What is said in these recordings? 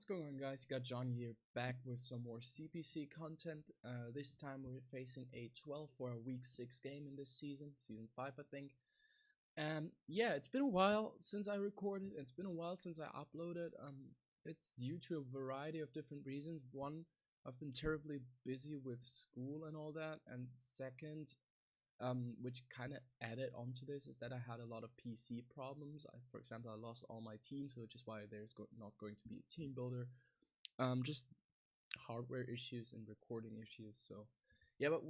What's going on, guys? You got John here back with some more CPC content. This time we're facing a 12 for a week 6 game in this season 5 I think. And yeah, it's been a while since I recorded, it's been a while since I uploaded. It's due to a variety of different reasons. One, I've been terribly busy with school and all that, and second, which kind of added onto this, is that I had a lot of PC problems. For example, I lost all my teams, which is why there's not going to be a team builder. Just hardware issues and recording issues. So yeah, but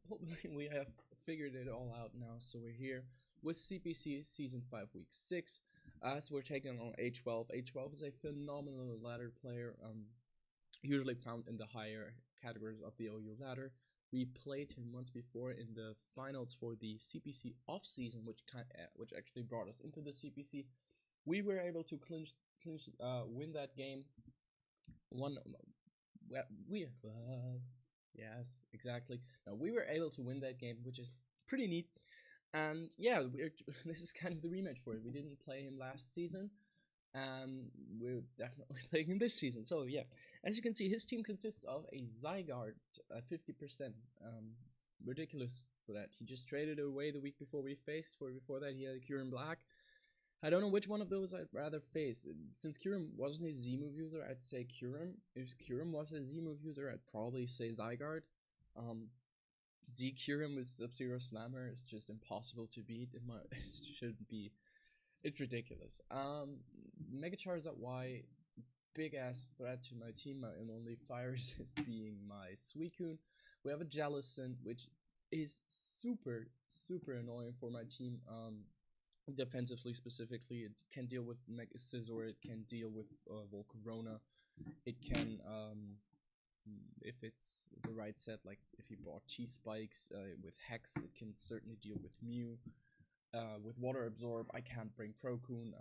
hopefully we have figured it all out now. So we're here with CPC Season 5 Week 6. So we're taking on A12. A12 is a phenomenal ladder player, usually found in the higher categories of the OU ladder. We played him once before in the finals for the CPC off-season, which actually brought us into the CPC. We were able to win that game. Yes, exactly. Now we were able to win that game, which is pretty neat. And yeah, this is kind of the rematch for it. We didn't play him last season, and we're definitely playing him this season. So yeah, as you can see, his team consists of a Zygarde, 50%. Ridiculous for that. He just traded away the week before we faced. Before that, he had a Kyurem Black. I don't know which one of those I'd rather face. Since Kyurem wasn't a Z-move user, I'd say Kyurem. If Kyurem was a Z-move user, I'd probably say Zygarde. Z-Kyurem with Sub-Zero Slammer is just impossible to beat. It shouldn't be. It's ridiculous. Mega Charizard Y, big ass threat to my team. My only fire resist being my Suicune. We have a Jellicent, which is super annoying for my team. Defensively specifically, it can deal with Mega Scizor, it can deal with Volcarona, it can, if it's the right set, like if you brought T-Spikes with Hex, it can certainly deal with Mew. With Water Absorb, I can't bring Crocoon.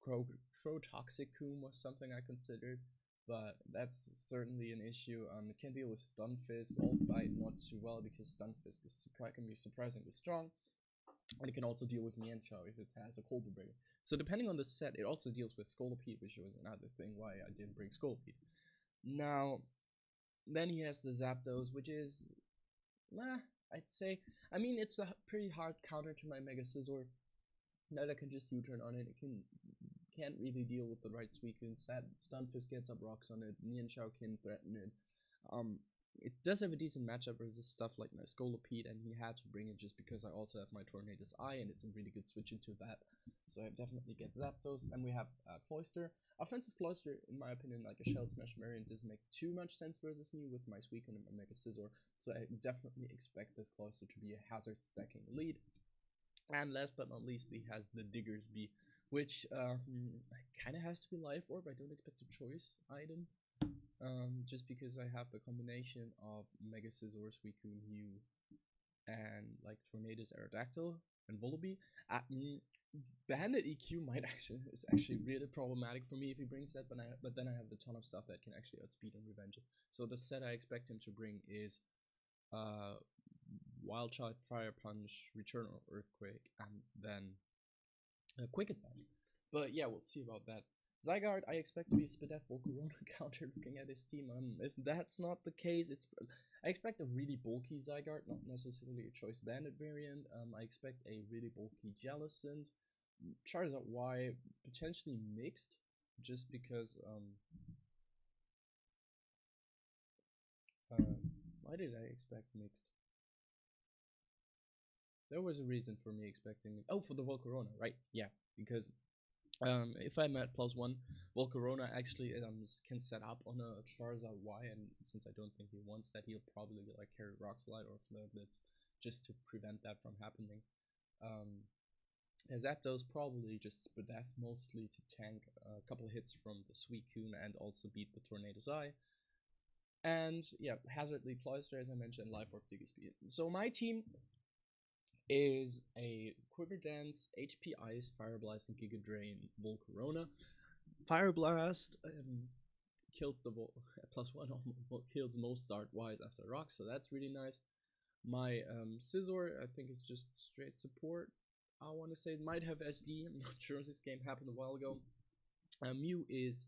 Crotoxiccoon was something I considered, but that's certainly an issue. It can deal with Stunfisk, albeit not too well because Stunfisk can be surprisingly strong. And it can also deal with Mienshao if it has a Cold Breaker. So depending on the set, it also deals with Scolipede, which was another thing why I didn't bring Scolipede. Now, then he has the Zapdos, which is, I'd say, I mean, it's a pretty hard counter to my Mega Scizor. That I can just U-turn on it. It can't really deal with the right Suicune set. Stunfisk gets up rocks on it. Mienshao can threaten it. It does have a decent matchup versus stuff like my Scolipede, and he had to bring it just because I also have my Tornado's Eye, and it's a really good switch into that. So I definitely get Zapdos. Then we have Cloyster. Offensive Cloyster, in my opinion, like a Shell Smash variant, doesn't make too much sense versus me with my Suicune and my Mega Scizor. So I definitely expect this Cloyster to be a hazard stacking lead. And last but not least, he has the Digger's Bee, which kind of has to be Life Orb. I don't expect a choice item. Just because I have the combination of Mega Scizor, Suicune, Mew, and like Tornado's Aerodactyl and Volibee. Bandit EQ is actually really problematic for me if he brings that, but then I have a ton of stuff that can actually outspeed and revenge it. So the set I expect him to bring is Wild Child, Fire Punch, Return of Earthquake, and then a Quick Attack. But yeah, we'll see about that. Zygarde, I expect to be a Spadef Volcarona counter looking at his team. If that's not the case, I expect a really bulky Zygarde, not necessarily a Choice Bandit variant. I expect a really bulky Jellicent. Charizard Y, potentially mixed, just because, why did I expect mixed? There was a reason for me expecting it. Oh, for the Volcarona, right? Yeah, because if I'm at +1, Volcarona actually can set up on a Charizard Y, and since I don't think he wants that, he'll probably like carry Rock Slide or Flare Blitz just to prevent that from happening. Zapdos probably just Spadef mostly to tank a couple hits from the Suicune and also beat the Tornado's Eye. And yeah, Hazardly Cloyster, as I mentioned, Life Orb, Diggy Speed. So my team is a Quiver Dance, HP Ice, Fire Blast, and Giga Drain Volcarona. Fire Blast kills the +1, kills most start-wise after Rock, so that's really nice. My Scizor, I think, is just straight support. I want to say it might have SD. I'm not sure. This game happened a while ago. Mew is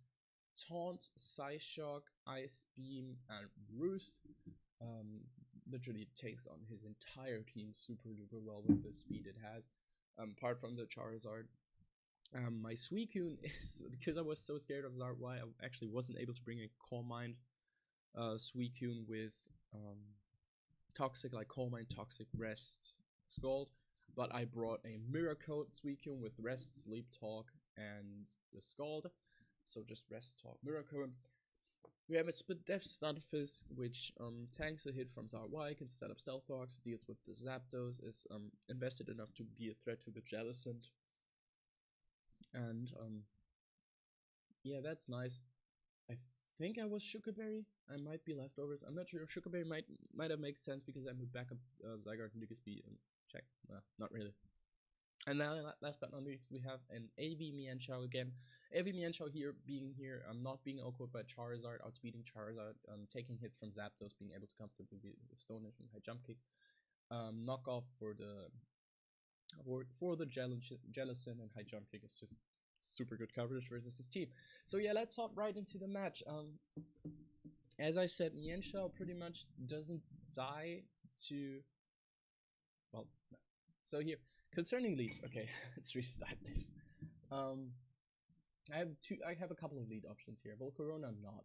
Taunt, Psyshock, Ice Beam, and Roost. Literally takes on his entire team super duper well with the speed it has. Apart from the Charizard, my Suicune is, because I was so scared of Zarwai, I actually wasn't able to bring a Calm Mind Suicune with Toxic, like Calm Mind, Toxic, Rest, Scald, but I brought a Mirror Coat Suicune with Rest, Sleep Talk, and the Scald. So just Rest, Talk, Mirror Coat. We have a Spit Def Stunfisk, which tanks a hit from Zarwai, can set up Stealth Rocks, deals with the Zapdos, is invested enough to be a threat to the Jellicent. And yeah, that's nice. I think I was Sugarberry. I might be leftovers. I'm not sure. Sugarberry might have made sense because I'm a backup Zygarde and Diggersby and check. Not really. And now, last but not least, we have an AV Mienshao again. AV Mienshao here, not being awkward by Charizard, outspeeding Charizard, taking hits from Zapdos, being able to comfortably beat with Stone Edge and High Jump Kick. Knockoff for the Jellicent, and High Jump Kick is just super good coverage versus his team. So yeah, let's hop right into the match. As I said, Mienshao pretty much doesn't die to, well, no. So here, concerning leads, okay, let's restart this. I have a couple of lead options here. Volcarona, not.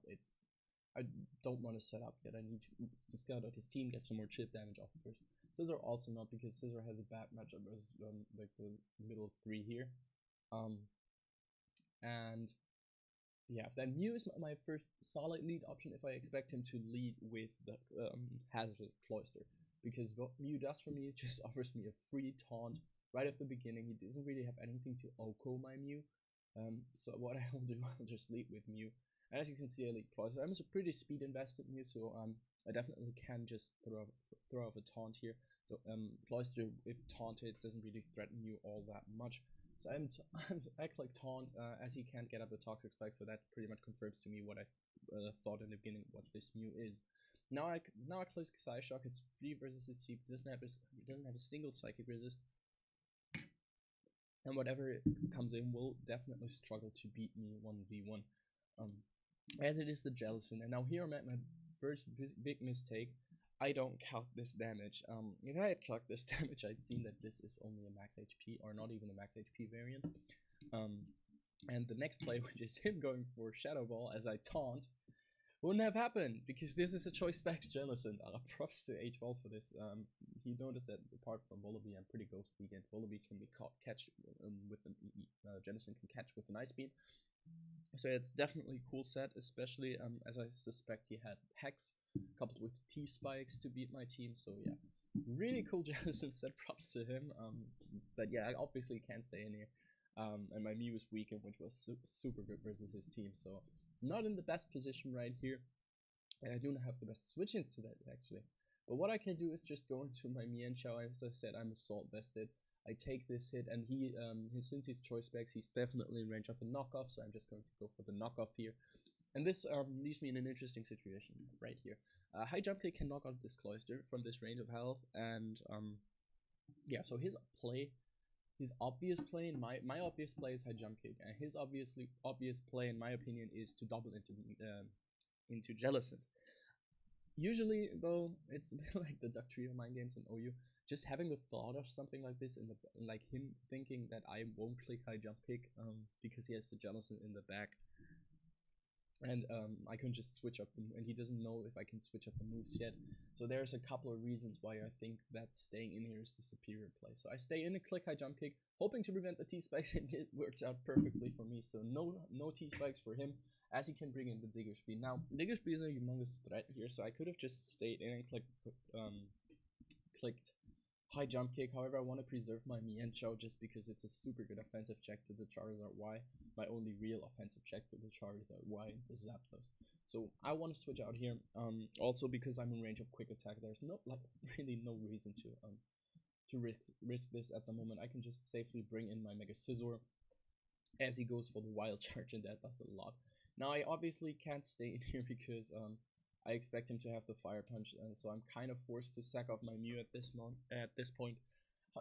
I don't want to set up yet. I need to scout out his team, get some more chip damage off first. Scissor also not, because Scissor has a bad matchup versus like the middle three here. And yeah, then Mew is my first solid lead option if I expect him to lead with the Hazard Cloister, because what Mew does for me, it just offers me a free taunt right at the beginning. He doesn't really have anything to OHKO my Mew, so what I'll do, I'll just lead with Mew. And as you can see, I lead Cloister. I'm a pretty speed invested Mew, so I definitely can just throw off a taunt here. So Cloister, if taunted, doesn't really threaten you all that much. So I'm I click taunt as he can't get up the Toxic Spike, so that pretty much confirms to me what I thought in the beginning what this Mew is. Now I click Psyshock. It's free versus his team. He doesn't have a single Psychic resist, and whatever comes in will definitely struggle to beat me 1v1. As it is the Jellicent, and now here I'm at my first big mistake. I don't calc this damage. If I had calced this damage, I'd seen that this is only a max HP, or not even a max HP variant. And the next play, which is him going for Shadow Ball as I taunt, wouldn't have happened, because this is a Choice Specs Jellicent. Props to A12 for this. He noticed that apart from Volibee, I'm pretty ghostly, and Volibee can be catch with an Jellicent can catch with an Ice Beam. So it's definitely a cool set, especially as I suspect he had Hex coupled with T-Spikes to beat my team. So yeah, really cool Jellicent set, props to him. But yeah, I obviously can't stay in here. And my Mew is weakened, which was super good versus his team. So not in the best position right here. And I do not have the best switch-ins to that actually. But what I can do is just go into my Mienshao. As I said, I'm assault vested. I take this hit, and since he's Choice Specs, he's definitely in range of a knockoff, so I'm just going to go for the knockoff here. And this leaves me in an interesting situation right here. High Jump Kick can knock out this Cloister from this range of health, and yeah, so his obvious play, my obvious play is High Jump Kick, and his obvious play, in my opinion, is to double into Jellicent. Usually, though, it's a bit like the Duck Trio mind games in OU. Just having the thought of something like this, like him thinking that I won't click High Jump Kick because he has the Jellicent in the back, and I can just switch up, and he doesn't know if I can switch up the moves yet. So there's a couple of reasons why I think that staying in here is the superior play. So I stay in a click High Jump Kick, hoping to prevent the T-Spikes, and it works out perfectly for me. So no T-Spikes for him, as he can bring in the Diggersby. Now, Diggersby is a humongous threat here, so I could have just stayed in and clicked High Jump Kick. However, I want to preserve my Mienshao just because it's a super good offensive check to the Charizard Y. My only real offensive check to the Charizard Y is Zapdos. So I want to switch out here. Also because I'm in range of Quick Attack, there's really no reason to risk this at the moment. I can just safely bring in my Mega Scizor as he goes for the Wild Charge, and that does a lot. Now I obviously can't stay in here because I expect him to have the Fire Punch, and so I'm kind of forced to sack off my Mew at this point.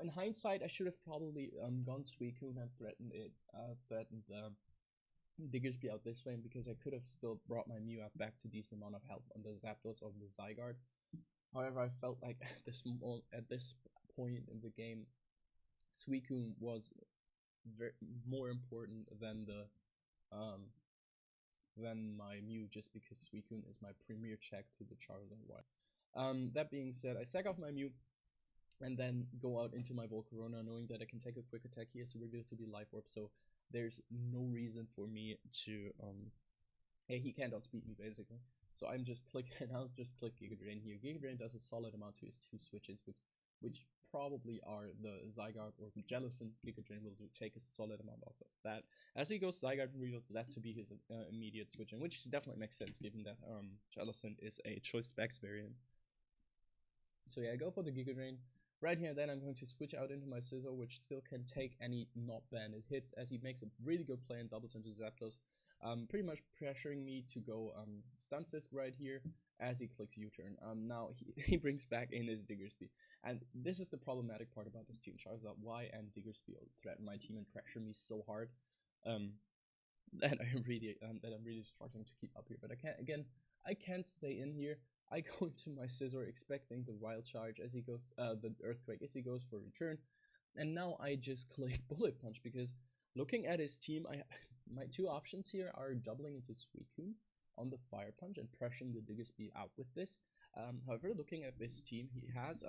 In hindsight, I should have probably gone Suicune and threatened Diggersby out this way, and because I could have still brought my Mew up back to decent amount of health on the Zapdos or the Zygarde. However, I felt like at this point in the game, Suicune was more important than my Mew, just because Suicune is my premier check to the Charizard Y. That being said, I sack off my Mew and then go out into my Volcarona, knowing that I can take a quick attack. He has revealed to be Life Orb, so there's no reason for me to he can't outspeed me basically. So I'm just clicking. I'll just click Giga Drain here. Giga Drain does a solid amount to his 2 switch-ins, which probably are the Zygarde or the Jellicent. Giga Drain will take a solid amount off of that. As he goes, Zygarde reveals that to be his immediate switch-in, which definitely makes sense given that Jellicent is a Choice Specs variant. So yeah, I go for the Giga Drain. Right here, then I'm going to switch out into my Scizor, which still can take any not banded hits, as he makes a really good play and doubles into Zapdos, pretty much pressuring me to go Stunfisk right here as he clicks U-turn. Now he brings back in his Diggersby, and this is the problematic part about this team. Charizard Y and Diggersby threaten my team and pressure me so hard that I'm really struggling to keep up here. But I can't stay in here. I go into my Scizor expecting the Wild Charge as he goes, the Earthquake as he goes for return, and now I just click Bullet Punch because looking at his team, my 2 options here are doubling into Suicune on the Fire Punch and pressuring the Diggersby out with this. However, looking at this team, he has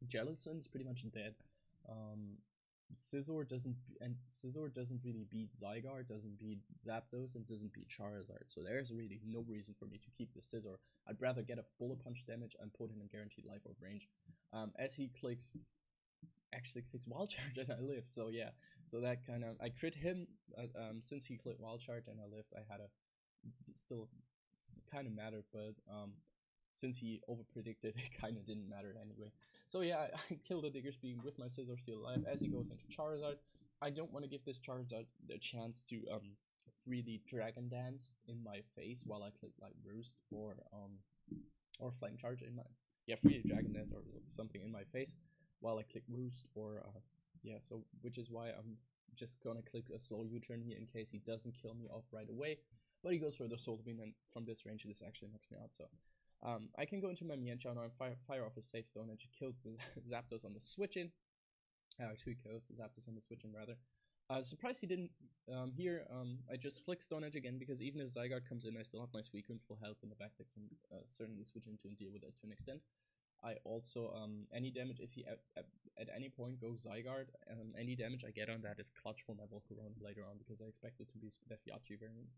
Jellicent is pretty much dead. Scizor doesn't really beat Zygarde, doesn't beat Zapdos, and doesn't beat Charizard. So there's really no reason for me to keep the Scizor. I'd rather get a Bullet Punch damage and put him in guaranteed Life Orb range. As he actually clicks Wild Charge and I live. So yeah, so that kind of, I crit him since he clicked Wild Charge and I lived. I had still kind of mattered, but since he over predicted, it kind of didn't matter anyway. So yeah, I killed the Diggersby with my Scizor still alive as he goes into Charizard. I don't want to give this Charizard the chance to freely Dragon Dance in my face while I click like Roost or Flame Charge in my freely Dragon Dance or something in my face while I click Roost or so which is why I'm just gonna click a slow U-turn here in case he doesn't kill me off right away. But he goes for the Soul Beam, and from this range this actually knocks me out. So I can go into my Mienshao now and fire off a Safe Stone, and she kills the Zapdos on the switch-in. 2 kills the Zapdos on the switch-in, rather. Surprised he didn't here. I just flick Stone Edge again, because even if Zygarde comes in, I still have my Suicune full health in the back that can certainly switch into and deal with it to an extent. I also, any damage, if he at any point goes Zygarde, any damage I get on that is clutch for my Volcarona later on, because I expect it to be the Fiachi variant.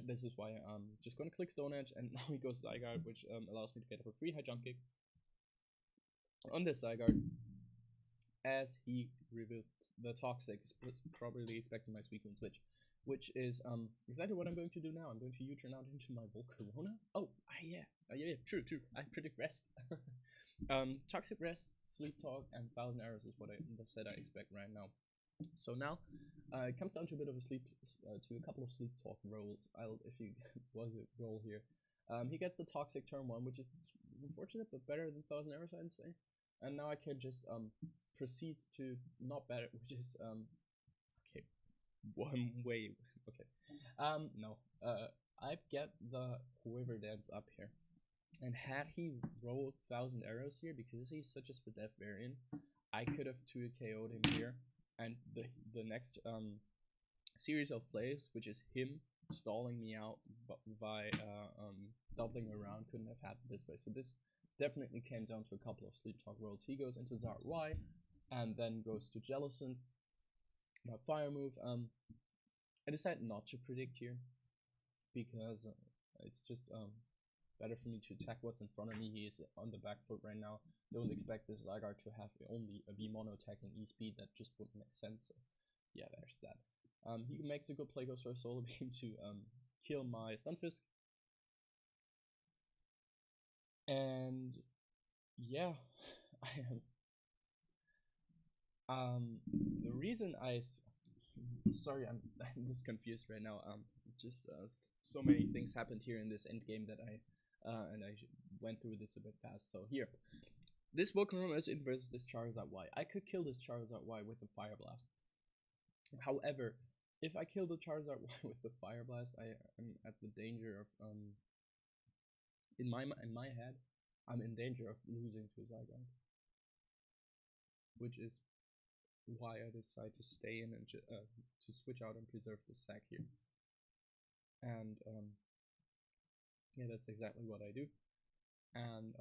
This is why I'm just going to click Stone Edge, and now he goes Zygarde, which allows me to get up a free high jump kick on this Zygarde as he revealed the Toxic, probably expecting my Suicune switch, which is exactly what I'm going to do now. I'm going to U-turn out into my Volcarona. Oh, yeah, true, I predict Rest. Toxic Rest, Sleep Talk, and 1000 Arrows is what I said I expect right now. So now it comes down to a bit of a couple of Sleep Talk rolls. If he was a roll here, he gets the Toxic turn 1, which is unfortunate but better than 1000 Arrows, I'd say. And now I can just proceed to not better, which is okay, one way. Okay, no, I get the Quiver Dance up here, and had he rolled 1000 Arrows here, because he's such a Spadef variant, I could have 2 KO'd him here. And the next series of plays, which is him stalling me out by doubling around, couldn't have happened this way. So this definitely came down to a couple of Sleep Talk rolls. He goes into Zard Y, and then goes to Jellicent. My Fire move. I decided not to predict here, because it's just better for me to attack what's in front of me. He is on the back foot right now. Don't expect this Zygarde to have only a V mono attack and E-speed. That just wouldn't make sense. So yeah, there's that. He makes a good play, goes for a Solar Beam to kill my Stunfisk. And yeah, I am. The reason sorry, I'm just confused right now. Just so many things happened here in this end game that I went through this a bit fast. So here, this Volcarona is in versus this Charizard Y. I could kill this Charizard Y with a Fire Blast. However, if I kill the Charizard with the Fire Blast, I am at the danger of in my head, I'm in danger of losing to Zygarde, which is why I decide to stay in and to switch out and preserve the sack here. And yeah, that's exactly what I do. And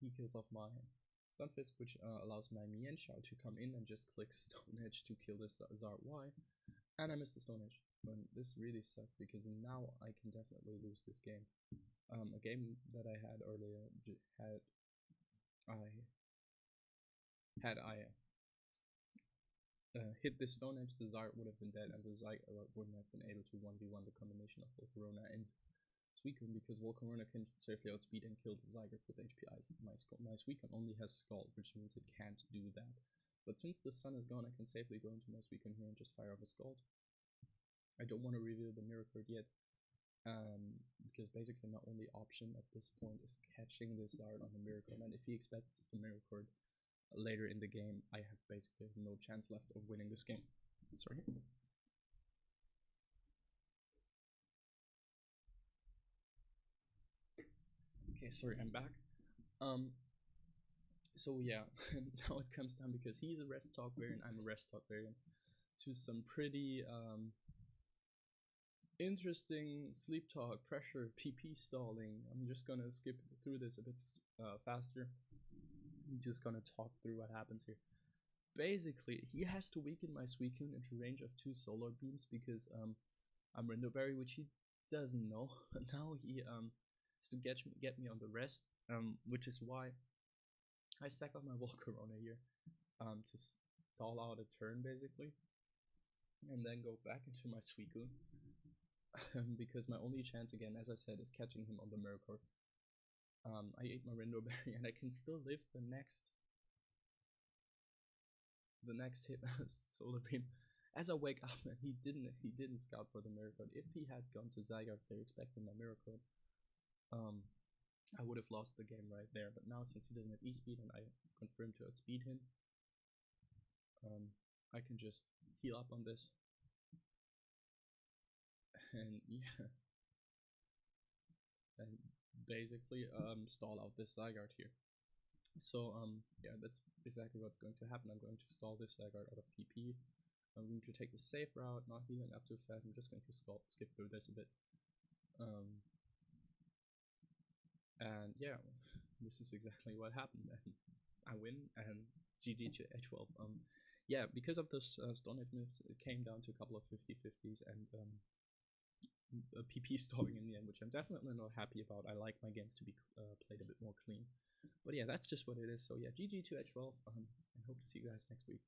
he kills off my Stunfisk, which allows my Mienshao to come in and just click Stone Edge to kill this Zard Y. And I missed the Stone Edge. But this really sucked because now I can definitely lose this game. A game that I had earlier had I hit the Stone Edge, the Zard would have been dead, and the Zygarde wouldn't have been able to 1v1 the combination of Volcarona and Suicune, because Volcarona can safely outspeed and kill the Zygarde with HPIs. My Suicune only has Scald, which means it can't do that. But since the sun is gone, I can safely go into my Suicune here and just fire off a Scald. I don't want to reveal the Mirror Card yet, because basically my only option at this point is catching this Zard on the Mirror Card, and if he expects the Mirror Card later in the game, I have basically no chance left of winning this game. Sorry. Okay, sorry, I'm back. So yeah, now it comes down, because he's a Rest Talk variant, I'm a Rest Talk variant, to some pretty interesting sleep talk, pressure, PP stalling. I'm just gonna skip through this a bit faster. I'm just gonna talk through what happens here. Basically, he has to weaken my Suicune into range of 2 Solar Beams, because I'm Rindoberry, which he doesn't know. Now he has to get me on the rest, which is why I sack off my Volcarona here to stall out a turn basically, and then go back into my Suicune. Because my only chance again, as I said, is catching him on the Mirror Card. I ate my Rindoberry and I can still live the next hit Solar Beam. As I wake up, and he didn't scout for the Mirror Card. If he had gone to Zygarde there expecting my Mirror Card, I would have lost the game right there. But now, since he doesn't have E-Speed and I confirmed to outspeed him, I can just heal up on this. And yeah, and basically stall out this Zygarde here. So yeah, that's exactly what's going to happen. I'm going to stall this Zygarde out of PP. I'm going to take the safe route, not healing up too fast. I'm just going to skip through this a bit. And yeah, this is exactly what happened, and I win, and GG to A12. Yeah, because of those Stone Edge moves, it came down to a couple of 50-50s and a PP stalling in the end, which I'm definitely not happy about. I like my games to be played a bit more clean. But yeah, that's just what it is. So yeah, GG to A12, and hope to see you guys next week.